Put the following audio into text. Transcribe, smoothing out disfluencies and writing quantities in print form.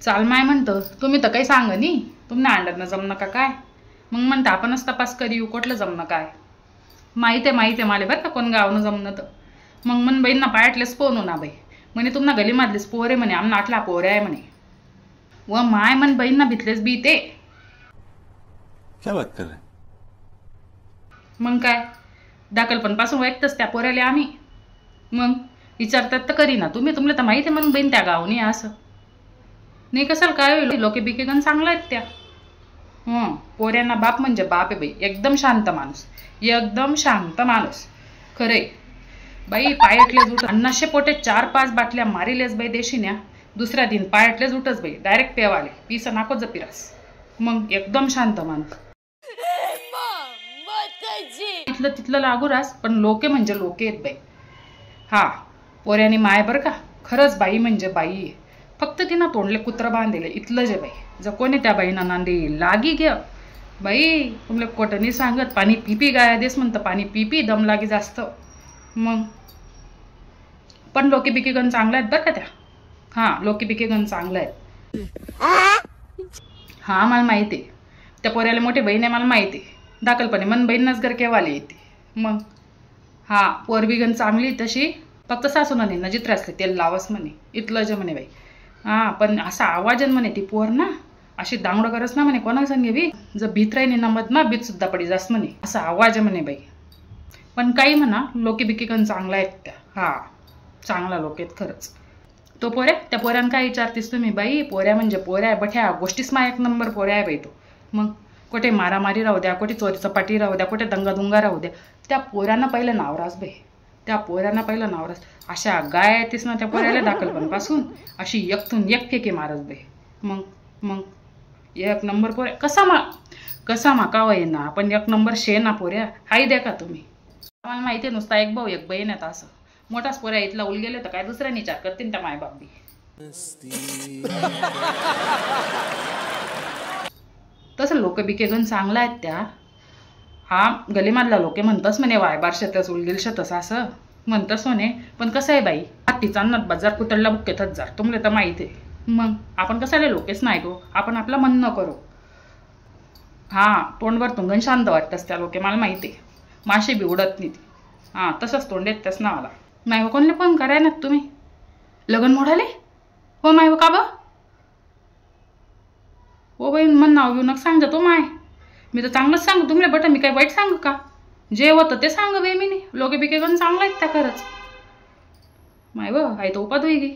चाल माय म्हणतं तुम्ही तर काही सांग नी तुम्हाला अंडरनं जमणं का काय मग म्हणतं आपणच तपास करू कुठलं जमणं काय माहिती आहे मला बरं का कोण गावनं जमणं तर मग मन बहीणना पायाटलेच पोहणू ना बाई म्हणे तुम्हाला गलीमधलेच पोरे म्हणे आमना आटला पोरे आहे म्हणे व माय मन बहीणना भितलेच बी ते क्या बात कर रहे मग काय दाखलपणपासून व्यक्तच त्या पोऱ्याला आम्ही मग विचारतात तर करी ना तुम्हाला तर माहिती आहे मग बहीण त्या गावनी असं नाही कसाल काय होईल लोके बिके गण चांगला आहेत त्या पोऱ्यांना बाप म्हणजे बाप आहे बाई एकदम शांत माणूस खरे बाई पायटलेच उठ अन्नाशे पोटे 4-5 बाटल्या मारिलेच बाई देशीन्या दुसऱ्या दिन पायटलेच उठच बाई डायरेक्ट पेवाले पिस नाको जपिरास मग एकदम शांत माणूस तिथलं लागू रास पण लोके म्हणजे लोके आहेत बाई हा पोऱ्यानी माय बरं का खरंच बाई म्हणजे बाई आहे फक्त तिनं तोंडले कुत्र बांधले इथलं जे बाई जर कोणी त्या बाईना नांदी लागी घ्या बाई तुमले कोटनी सांगत पाणी पिपी गाया देस म्हणतं पाणी पिपी दम लागी जास्त मग पण लोकी बिकी गण चांगल्या आहेत बरं का त्या लोकी बिकी गण चांगल्या आहेत मला माहिती आहे त्या पोऱ्याला मोठी बहीण आहे मला माहिती आहे दाखलपणे मन बहीणच घर केव्हाले येते मग पोरबी गण चांगली तशी फक्त सासून नाही नजित्र असले तेल लावस म्हणे इथलं जे म्हणे बाई पण असा आवाज म्हणे ती पोर ना अशी दांगडं करस ना म्हणे कोणाला सांगे बी जर भीत राही नमत ना भीत सुद्धा पडी जास्त म्हणे असा आवाज म्हणे बाई पण काही म्हणा लोकी बिकी गण चांगला आहेत त्या चांगला लोक आहेत खरंच तो पोऱ्या त्या पोऱ्यानं काय विचारतीस तुम्ही बाई पोऱ्या म्हणजे पोऱ्या बठ्या गोष्टीच मा 1 नंबर पोऱ्या आहे बाई तो मग कुठे मारामारी राहू द्या कुठे चोरी चपाटी राहू द्या कुठे दंगादुंगा राहू द्या त्या पोऱ्यांना पहिलं नावरास बाई अशा गाय येतेस ना त्या पोऱ्याला दाखलपणपासून अशी एकतून एक फेके मारस बाई मग 1 नंबर पोऱ्या कसा माका वय ना पण 1 नंबर शे ना पोऱ्या हाई द्या का तुम्ही आम्हाला माहिती आहे नुसता एक भाऊ एक बहीण आहेत असं मोठाच पोऱ्या इथला उल गेले तर काय दुसऱ्या विचार करतील त्या मायबाप बी तसं लोक बिके गण चांगला आहेत त्या गलीमधला लोके म्हणतस म्हणे वायबार शेतस उलगेल शेतस असं म्हणतस म्हणे पण कसं आहे बाई हातीचा अन्नात बाजार कुतडला बुक्केत हजार तुम्हाला तर माहिती आहे मग आपण कसाले लोकेच नाही गो आपण आपलं म्हणणं करू तोंडवर तुंगण शांत वाटतस त्या लोके मला माहिती आहे माशी बी उडत नाही ती तसंच तोंड येतच ना मला नाही कोणले फोन कराय ना तुम्ही लगन मोडाले हो माय हो का बा हो बाई मन नाव घेऊ नका सांग तो माय मी तर चांगलंच सांगू तुम्हाला बट मी काय वाईट सांगू का जे होतं ते सांग बाई मी लोके बिके गण चांगलं आहेत त्या खरंच माय व आई तो उपात होई गी